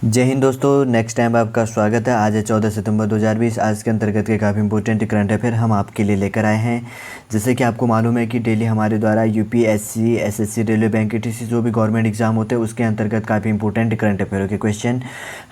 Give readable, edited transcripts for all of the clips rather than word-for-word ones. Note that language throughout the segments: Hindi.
जय हिंद दोस्तों, नेक्स्ट टाइम आपका स्वागत है। आज है 14 सितंबर 2020। आज के अंतर्गत के काफ़ी इंपॉर्टेंट करंट अफेयर हम आपके लिए लेकर आए हैं। जैसे कि आपको मालूम है कि डेली हमारे द्वारा UPSC, SSC, railway, bank, TC जो भी गवर्नमेंट एग्जाम होते हैं उसके अंतर्गत काफ़ी इंपॉर्टेंट करंट अफेयरों के क्वेश्चन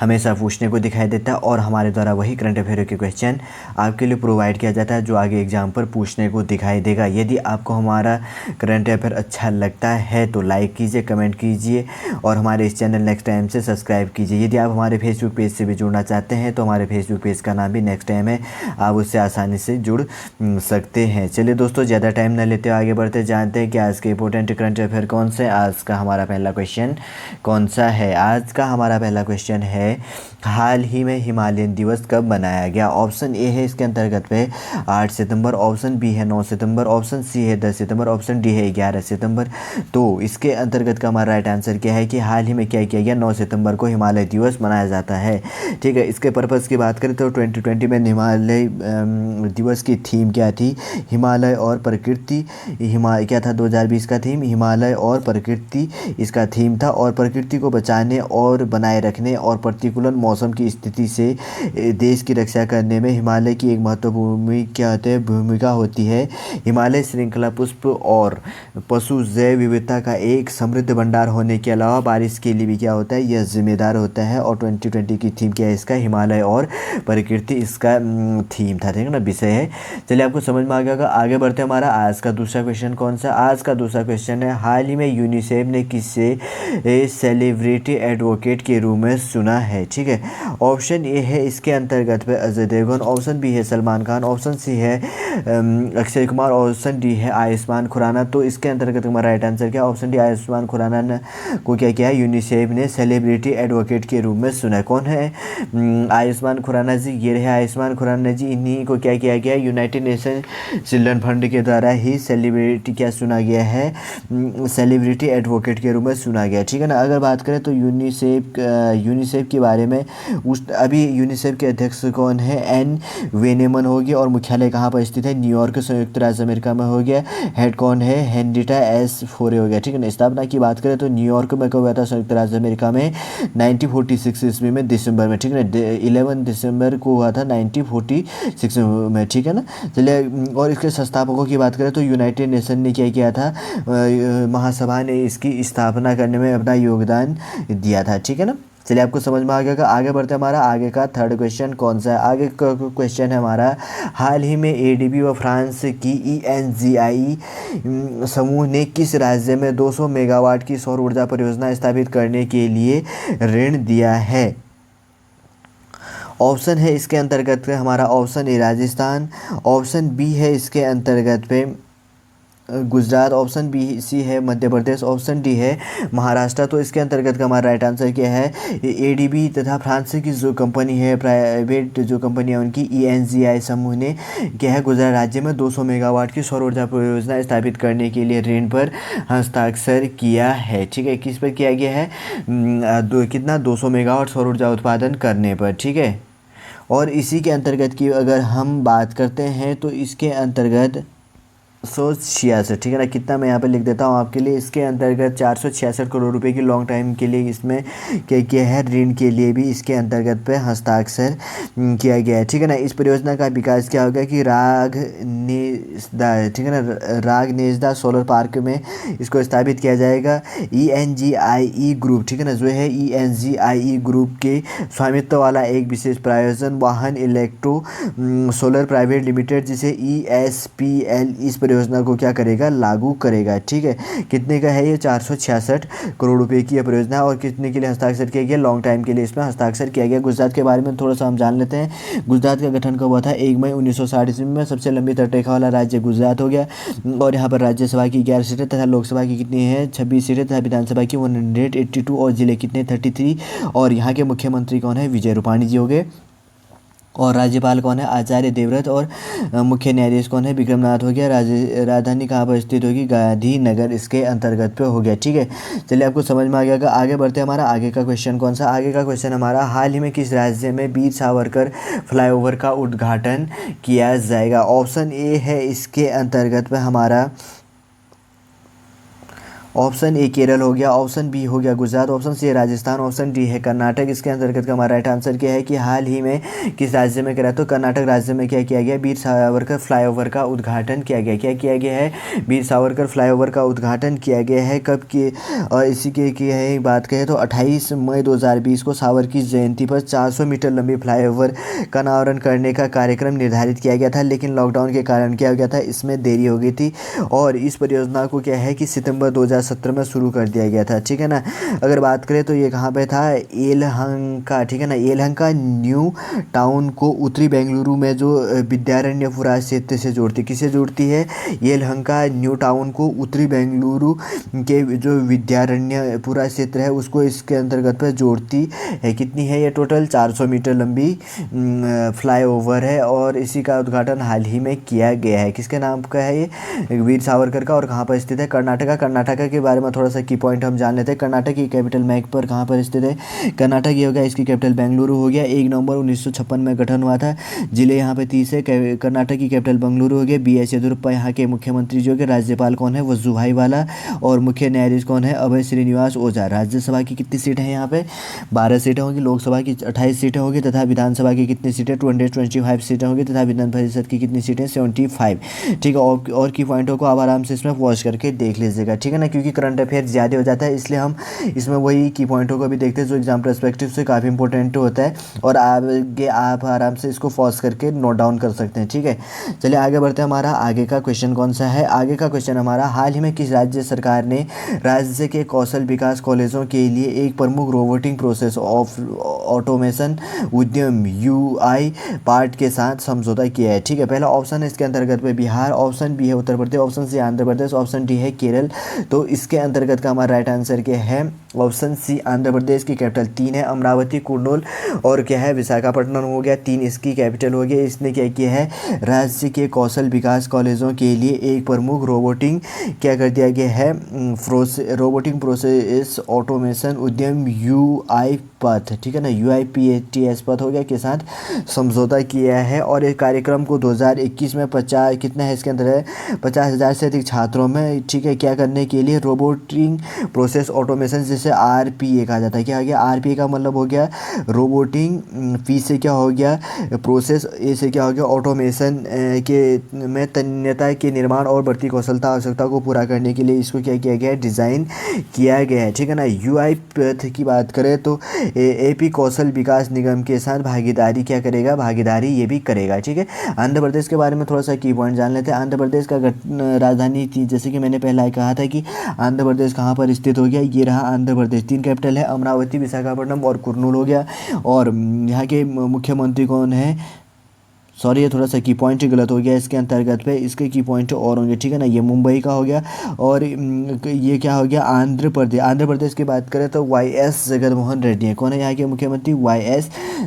हमेशा पूछने को दिखाई देता है और हमारे द्वारा वही करंट अफेयरों के क्वेश्चन आपके लिए प्रोवाइड किया जाता है जो आगे एग्जाम पर पूछने को दिखाई देगा। यदि आपको हमारा करंट अफेयर अच्छा लगता है तो लाइक कीजिए, कमेंट कीजिए और हमारे इस चैनल नेक्स्ट टाइम से सब्सक्राइब कीजिए। यदि आप हमारे फेसबुक पेज से भी जुड़ना चाहते हैं तो हमारे फेसबुक पेज का नाम भी नेक्स्ट टाइम है, आप उससे आसानी से जुड़ सकते हैं। चलिए दोस्तों, ज़्यादा टाइम न लेते हुए आगे बढ़ते जानते हैं कि आज के इंपॉर्टेंट करंट अफेयर कौन से। आज का हमारा पहला क्वेश्चन कौन सा है? आज का हमारा पहला क्वेश्चन है, हाल ही में हिमालयन दिवस कब मनाया गया? ऑप्शन ए है इसके अंतर्गत पे 8 सितंबर, ऑप्शन बी है 9 सितंबर, ऑप्शन सी है 10 सितंबर, ऑप्शन डी है 11 सितंबर। तो इसके अंतर्गत का हमारा राइट आंसर क्या है कि हाल ही में क्या किया गया? 9 सितंबर को हिमालय दिवस मनाया जाता है। ठीक है, इसके पर्पज़ की बात करें तो 2020 में हिमालय दिवस की थीम क्या थी? हिमालय और प्रकृति। हिमालय क्या था? 2020 का थीम हिमालय और प्रकृति इसका थीम था और प्रकृति को बचाने और बनाए रखने और प्रतिकूल मौसम की स्थिति से देश की रक्षा करने में हिमालय की एक महत्वपूर्ण भूमिका होती है। हिमालय श्रृंखला पुष्प और पशु जैव विविधता का एक समृद्ध भंडार होने के अलावा बारिश के लिए भी क्या होता है? यह जिम्मेदार होता है। और 2020 की थीम क्या है इसका? हिमालय और प्रकृति इसका थीम था। ठीक है ना, विषय है। चलिए, आपको समझ में आ गया। आगे बढ़ते हैं। हमारा आज का दूसरा क्वेश्चन कौन सा? आज का दूसरा क्वेश्चन है, हाल ही में यूनिसेफ ने किसे सेलिब्रिटी एडवोकेट के रूप में चुना है? ठीक है, ऑप्शन ए है इसके अंतर्गत पे अजय देवगन, ऑप्शन बी है सलमान खान, ऑप्शन सी है अक्षय कुमार, ऑप्शन डी है आयुष्मान खुराना। तो इसके अंतर्गत हमारा राइट आंसर क्या? ऑप्शन डी, आयुष्मान खुराना को क्या किया है? यूनिसेफ ने सेलिब्रिटी एडवोकेट के रूप में चुना है। कौन है आयुष्मान खुराना जी? ये रहे आयुष्मान खुराना जी। इन्हीं को क्या किया गया? यूनाइटेड नेशन चिल्ड्रन फंड के द्वारा ही सेलिब्रिटी क्या चुना गया है? सेलिब्रिटी एडवोकेट के रूप में चुना गया। ठीक है ना। अगर बात करें तो यूनिसेफ के बारे में अभी यूनिसेफ के अध्यक्ष कौन है? एन वेनेमन हो गया और मुख्यालय कहाँ पर स्थित है? न्यूयॉर्क, संयुक्त राज्य अमेरिका में हो गया। हेड कौन है? हेनरिटा एस फोरे हो गया। ठीक है ना। स्थापना की बात करें तो न्यूयॉर्क में कब हुआ था? संयुक्त राज्य अमेरिका में 1946 ईस्वी में दिसंबर में। ठीक है ना, 11 दिसंबर को हुआ था 1946 में। ठीक है ना। चलिए, और इसके संस्थापकों की बात करें तो यूनाइटेड नेशन ने क्या किया था? महासभा ने इसकी स्थापना करने में अपना योगदान दिया था। ठीक है ना। चलिए, आपको समझ में आ गया। आगे बढ़ते हैं। हमारा आगे का थर्ड क्वेश्चन कौन सा है? आगे का क्वेश्चन है हमारा, हाल ही में एडीबी व फ्रांस की ईएनजीआई समूह ने किस राज्य में 200 मेगावाट की सौर ऊर्जा परियोजना स्थापित करने के लिए ऋण दिया है? ऑप्शन है इसके अंतर्गत पे हमारा option A Rajasthan, option B है इसके अंतर्गत पे गुजरात, ऑप्शन बी सी है मध्य प्रदेश, ऑप्शन डी है महाराष्ट्र। तो इसके अंतर्गत का हमारा राइट आंसर क्या है? एडीबी तथा फ्रांस की जो कंपनी है, प्राइवेट जो कंपनी है उनकी ईएनजीआई समूह ने क्या है? गुजरात राज्य में 200 मेगावाट की सौर ऊर्जा परियोजना स्थापित करने के लिए ऋण पर हस्ताक्षर किया है। ठीक है, किस पर किया गया है? कितना? 200 मेगावाट सौर ऊर्जा उत्पादन करने पर। ठीक है, और इसी के अंतर्गत की अगर हम बात करते हैं तो इसके अंतर्गत 166। ठीक है ना। कितना मैं यहाँ पे लिख देता हूँ आपके लिए। इसके अंतर्गत 466 करोड़ रुपए की लॉन्ग टाइम के लिए इसमें क्या किया है? ऋण के लिए भी इसके अंतर्गत पे हस्ताक्षर किया गया है। ठीक है ना। इस परियोजना का विकास क्या होगा कि रागनेसदा, ठीक है ना, रागनेसदा सोलर पार्क में इसको स्थापित किया जाएगा। ईएनजीआई ग्रुप, ठीक है ना, जो है ईएनजीआई ग्रुप के स्वामित्व वाला एक विशेष प्रायोजन वाहन इलेक्ट्रो सोलर प्राइवेट लिमिटेड जिसे ESPL इस परियोजना को क्या करेगा? लागू करेगा। ठीक है, कितने का है ये? 466 करोड़ रुपए की यह परियोजना और कितने के लिए हस्ताक्षर किया गया? लॉन्ग टाइम के लिए इसमें हस्ताक्षर किया गया। गुजरात के बारे में थोड़ा सा हम जान लेते हैं। गुजरात का गठन कब हुआ था? 1 मई 1960 ईस्वी में। सबसे लंबी तटरेखा वाला राज्य गुजरात हो गया और यहाँ पर राज्यसभा की 11 सीटें तथा लोकसभा की कितनी है? 26 सीटें तथा विधानसभा की 182 और जिले कितने? 33। और यहाँ के मुख्यमंत्री कौन है? विजय रूपाणी जी हो गए। और राज्यपाल कौन है? आचार्य देवव्रत। और मुख्य न्यायाधीश कौन है? विक्रमनाथ हो गया। राजधानी कहाँ पर स्थित होगी? गांधीनगर इसके अंतर्गत पे हो गया। ठीक है, चलिए, आपको समझ में आ गया। आगे बढ़ते हैं। हमारा आगे का क्वेश्चन कौन सा? आगे का क्वेश्चन हमारा, हाल ही में किस राज्य में वीर सावरकर फ्लाईओवर का उद्घाटन किया जाएगा? ऑप्शन ए है इसके अंतर्गत पे हमारा ऑप्शन ए केरल हो गया, ऑप्शन बी हो गया गुजरात, ऑप्शन सी है राजस्थान, ऑप्शन डी है कर्नाटक। इसके अंतर्गत का हमारा राइट आंसर क्या है कि हाल ही में किस राज्य में करा, तो कर्नाटक राज्य में क्या किया गया, वीर सावरकर फ्लाईओवर का उद्घाटन किया गया। क्या किया गया है, वीर सावरकर फ्लाईओवर का उद्घाटन किया गया है। कब की, और इसी की है बात करें तो 28 मई 2020 को सावरकर की जयंती पर 400 मीटर लंबी फ्लाईओवर का अनावरण करने का कार्यक्रम निर्धारित किया गया था, लेकिन लॉकडाउन के कारण क्या हो गया था, इसमें देरी हो गई थी और इस परियोजना को क्या है कि सितंबर 2017 में शुरू कर दिया गया था। ठीक है ना। अगर बात करें तो ये कहाँ पे था, येलहंका। ठीक है ना, येलहंका न्यू टाउन को उत्तरी बेंगलुरु में जो विद्यारण्यपुरा क्षेत्र से जोड़ती, किसे जोड़ती है, येलहंका न्यू टाउन को उत्तरी बेंगलुरु के जो विद्यारण्यपुरा क्षेत्र है उसको इसके अंतर्गत पर जोड़ती है। कितनी है ये, टोटल 400 मीटर लंबी फ्लाईओवर है और इसी का उद्घाटन हाल ही में किया गया है। किसके नाम का है ये, वीर सावरकर का, और कहाँ पर स्थित है, कर्नाटका। कर्नाटका के बारे में थोड़ा सा की पॉइंट हम जान लेते हैं। कर्नाटक की कैपिटल मैप पर कहाँ पर स्थित है, कर्नाटक ये हो गया, इसकी कैपिटल बेंगलुरु हो गया। 1 नवंबर 1956 में गठन हुआ था। जिले यहाँ पे 30 है। कर्नाटक की कैपिटल बेंगलुरु हो गया। BS येदियुरप्पा यहाँ के मुख्यमंत्री जो कि, राज्यपाल कौन है, वजुभाई वाला, और मुख्य न्यायाधीश कौन है, अभय श्रीनिवास ओझा। राज्यसभा की कितनी सीटें हैं यहाँ पे, 12 सीटें होंगी। लोकसभा की 28 सीटें होंगी तथा विधानसभा की कितनी सीटें, 225 सीटें होंगी तथा विधान परिषद की कितनी सीटें, 75। ठीक है। और की पॉइंटों को आप आराम से इसमें वॉच करके देख लीजिएगा। ठीक है ना, क्योंकि करंट अफेयर ज़्यादा हो जाता है इसलिए हम इसमें वही की पॉइंटों को भी देखते हैं जो एग्जाम पर्सपेक्टिव से काफ़ी इंपॉर्टेंट होता है और आगे आप आराम से इसको पॉज करके नोट डाउन कर सकते हैं। ठीक है, चलिए आगे बढ़ते हैं। हमारा आगे का क्वेश्चन कौन सा है, आगे का क्वेश्चन हमारा, हाल ही में किस राज्य सरकार ने राज्य के कौशल विकास कॉलेजों के लिए एक प्रमुख रोबोटिक प्रोसेस ऑफ ऑटोमेशन उद्यम UI पार्ट के साथ समझौता किया है। ठीक है, पहला ऑप्शन है इसके अंतर्गत पे बिहार, ऑप्शन बी है Uttar Pradesh, option C Andhra Pradesh, option D है केरल। तो इसके अंतर्गत का हमारा राइट आंसर क्या है, ऑप्शन सी आंध्र प्रदेश की कैपिटल 3 है अमरावती, कुर्नूल और क्या है विशाखापट्टनम हो गया, 3 इसकी कैपिटल हो गया। इसने क्या किया है, राज्य के कौशल विकास कॉलेजों के लिए एक प्रमुख रोबोटिक क्या कर दिया गया है, रोबोटिक प्रोसेस ऑटोमेशन उद्यम UI पथ। ठीक है ना, UIPATS पथ हो गया के साथ समझौता किया है और इस कार्यक्रम को 2021 में 50 कितना है इसके अंदर है 50,000 से अधिक छात्रों में, ठीक है, क्या करने के लिए, रोबोटिक प्रोसेस ऑटोमेशन जिसे RPA कहा जाता है। क्या हो गया, RPA का मतलब हो गया रोबोटिक, P से क्या हो गया प्रोसेस, A से क्या हो गया ऑटोमेशन के में तन्यता के निर्माण और बढ़ती कौशलता आवश्यकता को पूरा करने के लिए इसको क्या किया गया है, डिज़ाइन किया गया है। ठीक है ना, UI पथ की बात करें तो AP कौशल विकास निगम के साथ भागीदारी क्या करेगा, भागीदारी ये भी करेगा। ठीक है, आंध्र प्रदेश के बारे में थोड़ा सा की पॉइंट जान लेते हैं। आंध्र प्रदेश का राजधानी थी, जैसे कि मैंने पहले कहा था कि आंध्र प्रदेश कहाँ पर स्थित हो गया, ये रहा आंध्र प्रदेश। 3 कैपिटल है अमरावती, विशाखापट्टनम और कुर्नूल हो गया। और यहाँ के मुख्यमंत्री कौन है, सॉरी ये थोड़ा सा की पॉइंट गलत हो गया इसके अंतर्गत पे, इसके की पॉइंट और होंगे। ठीक है ना, ये मुंबई का हो गया और ये क्या हो गया आंध्र प्रदेश। आंध्र प्रदेश की बात करें तो YS जगनमोहन रेड्डी है। कौन है यहाँ के मुख्यमंत्री, YS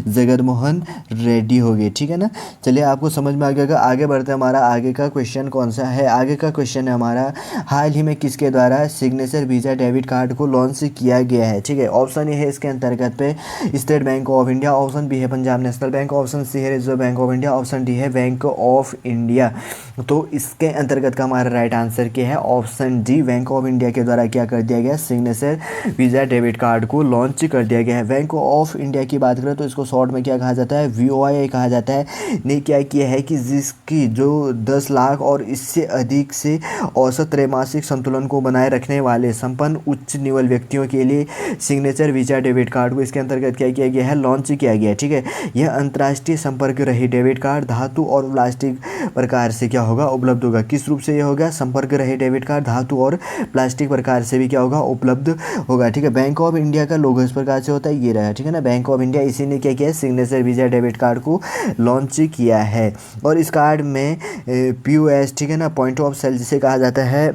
जगनमोहन रेड्डी हो गए। ठीक है ना, चलिए आपको समझ में आ गया। आगे बढ़ते हैं, हमारा आगे का क्वेश्चन कौन सा है, आगे का क्वेश्चन है हमारा, हाल ही में किसके द्वारा सिग्नेचर वीज़ा डेबिट कार्ड को लॉन्च किया गया है। ठीक है, ऑप्शन ए है इसके अंतर्गत पे State Bank of India, option B है Punjab National Bank, option C है Reserve Bank of India, option D है बैंक ऑफ इंडिया। तो इसके अंतर्गत का हमारा राइट आंसर क्या है, option D Bank of India के द्वारा क्या कर दिया गया, सिग्नेचर वीज़ा डेबिट कार्ड को लॉन्च कर दिया गया है। बैंक ऑफ इंडिया की बात करें तो इसको शॉर्ट में क्या कहा जाता है, VOI कहा जाता है। ने क्या किया है कि जिसकी जो 10 लाख और इससे अधिक से औसत त्रैमासिक संतुलन को बनाए रखने वाले संपन्न उच्च निवल व्यक्तियों के लिए सिग्नेचर वीज़ा डेबिट कार्ड को इसके अंतर्गत क्या किया गया है, लॉन्च किया गया है। ठीक है, यह अंतर्राष्ट्रीय संपर्क रहित डेबिट कार्ड धातु और प्लास्टिक प्रकार से क्या होगा, उपलब्ध होगा। किस रूप से यह होगा, संपर्क रहित डेबिट कार्ड धातु और प्लास्टिक प्रकार से भी क्या होगा, उपलब्ध होगा। ठीक है, बैंक ऑफ इंडिया का लोगो इस प्रकार से होता है, ये रहा। ठीक है ना, बैंक ऑफ इंडिया, इसी ने क्या किया, सिग्नेचर वीज़ा डेबिट कार्ड को लॉन्च किया है। और इस कार्ड में POS, ठीक है ना, पॉइंट ऑफ सेल जिसे कहा जाता है,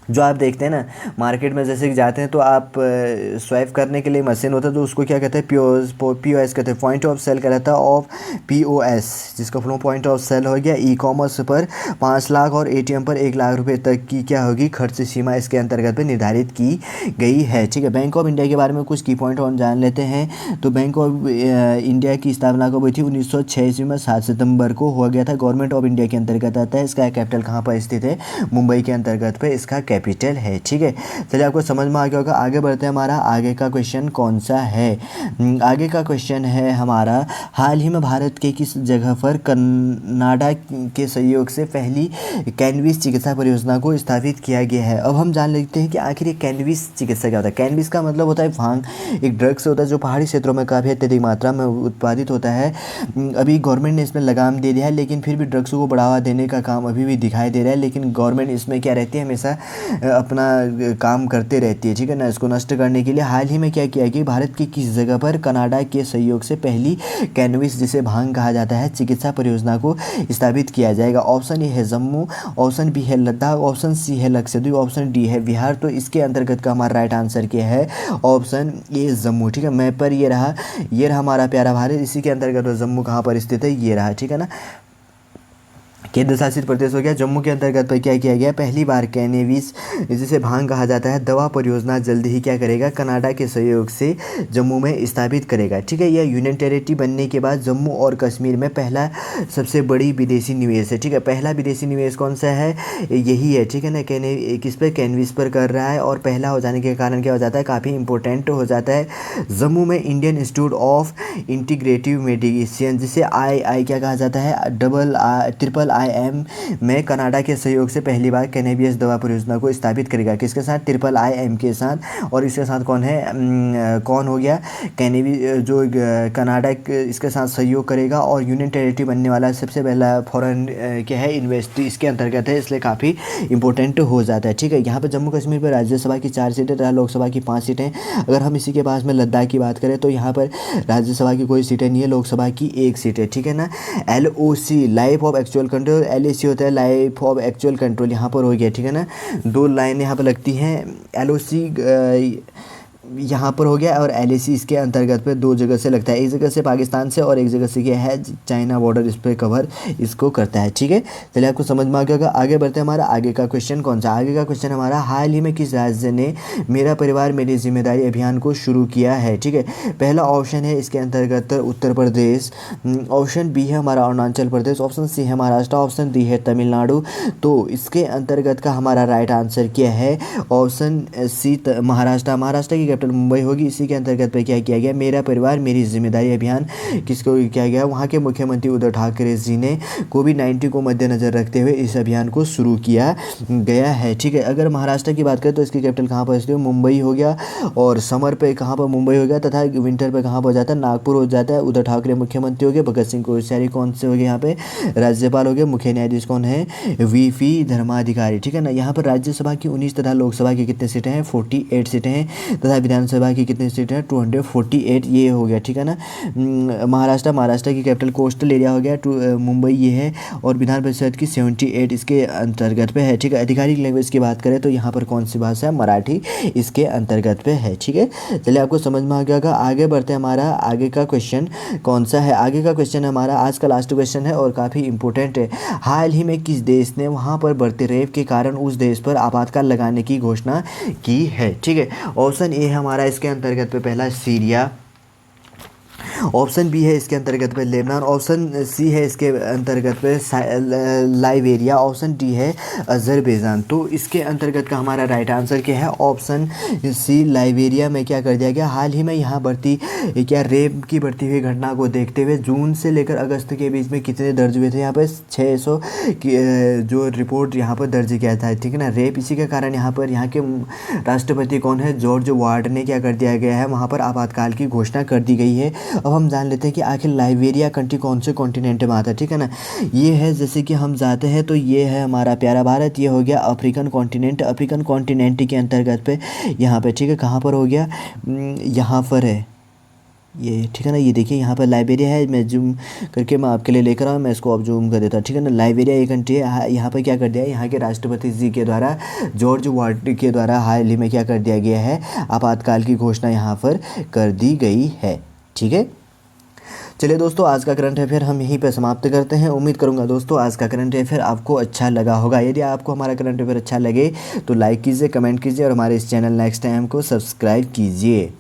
जो आप देखते हैं ना मार्केट में जैसे कि जाते हैं तो आप स्वाइप करने के लिए मशीन होता है तो उसको क्या कहते हैं, POS कहते हैं, पॉइंट ऑफ सेल कहलाता है ऑफ POS, जिसका फुल पॉइंट ऑफ सेल हो गया। ई-कॉमर्स पर 5 लाख और ATM पर 1 लाख रुपए तक की क्या होगी, खर्च सीमा इसके अंतर्गत पे निर्धारित की गई है। ठीक है, बैंक ऑफ इंडिया के बारे में कुछ की पॉइंट और जान लेते हैं। तो बैंक ऑफ इंडिया की स्थापना कब हुई थी, 1986 में 7 सितंबर को हो गया था। गवर्नमेंट ऑफ इंडिया के अंतर्गत आता है। इसका कैपिटल कहाँ पर स्थित है, मुंबई के अंतर्गत पे इसका कैपिटल है। ठीक है, चलिए आपको समझ में आ गया होगा। आगे बढ़ते हैं, हमारा आगे का क्वेश्चन कौन सा है। आगे का क्वेश्चन है हमारा, हाल ही में भारत के किस जगह पर कनाडा के सहयोग से पहली कैनबिस चिकित्सा परियोजना को स्थापित किया गया है। अब हम जान लेते हैं कि आखिर ये कैनबिस चिकित्सा क्या होता है। कैनबिस का मतलब होता है भांग, एक ड्रग्स होता है जो पहाड़ी क्षेत्रों में काफ़ी अत्यधिक मात्रा में उत्पादित होता है। अभी गवर्नमेंट ने इसमें लगाम दे दिया है, लेकिन फिर भी ड्रग्स को बढ़ावा देने का काम अभी भी दिखाई दे रहा है। लेकिन गवर्नमेंट इसमें क्या रहती है, हमेशा अपना काम करते रहती है। ठीक है ना, इसको नष्ट करने के लिए हाल ही में क्या किया कि भारत की किस जगह पर कनाडा के सहयोग से पहली कैनबिस, जिसे भांग कहा जाता है, चिकित्सा परियोजना को स्थापित किया जाएगा। ऑप्शन ए है जम्मू, ऑप्शन बी है लद्दाख, ऑप्शन सी है लक्षद्वीप, ऑप्शन डी है बिहार। तो इसके अंतर्गत का हमारा राइट आंसर क्या है, ऑप्शन ए जम्मू। ठीक है, मैप पर ये रहा हमारा प्यारा भारत, इसी के अंतर्गत जम्मू कहाँ पर स्थित है, ये रहा। ठीक है ना, केंद्र शासित प्रदेश हो गया जम्मू के अंतर्गत पर क्या किया गया, पहली बार कैनबिस, जिसे भांग कहा जाता है, दवा परियोजना जल्द ही क्या करेगा, कनाडा के सहयोग से जम्मू में स्थापित करेगा। ठीक है, यह यूनियन टेरिटरी बनने के बाद जम्मू और कश्मीर में पहला सबसे बड़ी विदेशी निवेश है। ठीक है, पहला विदेशी निवेश कौन सा है, यही है। ठीक है ना, किस पर, कैनबिस पर कर रहा है, और पहला हो जाने के कारण क्या हो जाता है, काफ़ी इंपॉर्टेंट हो जाता है। जम्मू में Indian institute of integrative medicine, जिसे आई क्या कहा जाता है, ट्रिपल IIM में कनाडा के सहयोग से पहली बार कैनबिस दवा परियोजना को स्थापित करेगा। किसके साथ, ट्रिपल IIM के साथ। और इसके साथ कौन है, कौन हो गया, कैनबिस जो कनाडा इसके साथ सहयोग करेगा, और यूनियन टेरिटरी बनने वाला सबसे पहला फॉरेन क्या है, इन्वेस्टी इसके अंतर्गत है, इसलिए काफ़ी इंपॉर्टेंट हो जाता है। ठीक है, यहाँ पर जम्मू कश्मीर पर राज्यसभा की 4 सीटें तथा लोकसभा की 5 सीटें। अगर हम इसी के पास में लद्दाख की बात करें तो यहाँ पर राज्यसभा की कोई सीटें नहीं है, लोकसभा की 1 सीट है। ठीक है ना, LOC life of actual control, LAC होता है लाइफ ऑफ एक्चुअल कंट्रोल, यहाँ पर हो गया। ठीक है ना, 2 लाइन यहाँ पर लगती हैं, LOC यहाँ पर हो गया, और LAC इसके अंतर्गत पे 2 जगह से लगता है, एक जगह से पाकिस्तान से और एक जगह से क्या है, चाइना बॉर्डर, इस पर कवर इसको करता है। ठीक है, चलिए आपको समझ में आ गया। आगे बढ़ते हैं, हमारा आगे का क्वेश्चन कौन सा, आगे का क्वेश्चन हमारा, हाल ही में किस राज्य ने मेरा परिवार मेरी जिम्मेदारी अभियान को शुरू किया है। ठीक है, पहला ऑप्शन है इसके अंतर्गत उत्तर प्रदेश, ऑप्शन बी है हमारा अरुणाचल प्रदेश, ऑप्शन सी है महाराष्ट्र, ऑप्शन डी है तमिलनाडु। तो इसके अंतर्गत का हमारा राइट आंसर क्या है, ऑप्शन सी महाराष्ट्र। महाराष्ट्र की कैपिटल मुंबई होगी। इसी के अंतर्गत पे क्या किया गया, मेरा परिवार मेरी जिम्मेदारी अभियान किसको किया गया, वहाँ के मुख्यमंत्री उद्धव ठाकरे जी ने कोविड-19 को मद्देनजर रखते हुए इस अभियान को शुरू किया गया है। ठीक है, अगर महाराष्ट्र की बात करें तो इसकी कैपिटल कहाँ पर है, मुंबई हो गया, और समर पे कहाँ पर मुंबई हो गया, तथा विंटर पे कहाँ पर हो जाता है, नागपुर हो जाता है। उद्धव ठाकरे मुख्यमंत्री हो गए, भगत सिंह कोश्यारी कौन से हो गए, यहाँ पे राज्यपाल हो गए, मुख्य न्यायाधीश कौन है, VP धर्माधिकारी। ठीक है ना, यहाँ पर राज्यसभा की 19 तथा लोकसभा की कितने सीटें हैं, 48 सीटें हैं, तथा विधानसभा की कितनी सीटें हैं, 248, ये हो गया। ठीक है ना, महाराष्ट्र की कैपिटल कोस्टल एरिया हो गया, मुंबई ये है, और विधान परिषद की 78 इसके अंतर्गत पे है। ठीक है, आधिकारिक लैंग्वेज की बात करें तो यहाँ पर कौन सी भाषा है, मराठी इसके अंतर्गत पे है। ठीक है, चलिए आपको समझ में आ गया। आगे बढ़ते हैं, हमारा आगे का क्वेश्चन कौन सा है, आगे का क्वेश्चन हमारा आज का लास्ट क्वेश्चन है और काफ़ी इंपॉर्टेंट है। हाल ही में किस देश ने वहाँ पर बढ़ते रेप के कारण उस देश पर आपातकाल लगाने की घोषणा की है। ठीक है, ऑप्शन ए हमारा इसके अंतर्गत पे पहला सीरिया, ऑप्शन बी है इसके अंतर्गत पे लेबनान, ऑप्शन सी है इसके अंतर्गत पे लाइबेरिया, ऑप्शन डी है अजरबैजान। तो इसके अंतर्गत का हमारा राइट आंसर क्या है, ऑप्शन सी लाइबेरिया में क्या कर दिया गया। हाल ही में यहाँ बढ़ती क्या रेप की बढ़ती हुई घटना को देखते हुए जून से लेकर अगस्त के बीच में कितने दर्ज हुए थे, यहाँ पर 600 जो रिपोर्ट यहाँ पर दर्ज किया था। ठीक है ना, रेप, इसी के कारण यहाँ पर यहाँ के राष्ट्रपति कौन है, जॉर्ज वार्ड ने क्या कर दिया गया है, वहाँ पर आपातकाल की घोषणा कर दी गई है। अब हम जान लेते हैं कि आखिर लाइबेरिया कंट्री कौन से कॉन्टिनेंट में आता है। ठीक है ना, ये है, जैसे कि हम जाते हैं तो ये है हमारा प्यारा भारत, ये हो गया अफ्रीकन कॉन्टिनेंट, अफ्रीकन कॉन्टिनेंट के अंतर्गत पे यहाँ पे। ठीक है, कहाँ पर हो गया, यहाँ पर है ये। ठीक है ना, ये देखिए यहाँ पर लाइबेरिया है, मैं जूम करके मैं आपके लिए लेकर आऊँ, मैं इसको अब जूम कर देता हूँ। ठीक है ना, लाइबेरिया एक कंट्री है। यहाँ पर क्या कर दिया है, यहाँ के राष्ट्रपति जी के द्वारा, जॉर्ज वार्ड के द्वारा हाल ही में क्या कर दिया गया है, आपातकाल की घोषणा यहाँ पर कर दी गई है। ठीक है, चलिए दोस्तों, आज का करंट अफेयर हम यहीं पर समाप्त करते हैं। उम्मीद करूंगा दोस्तों आज का करंट अफेयर आपको अच्छा लगा होगा। यदि आपको हमारा करंट अफेयर अच्छा लगे तो लाइक कीजिए, कमेंट कीजिए, और हमारे इस चैनल नेक्स्ट टाइम को सब्सक्राइब कीजिए।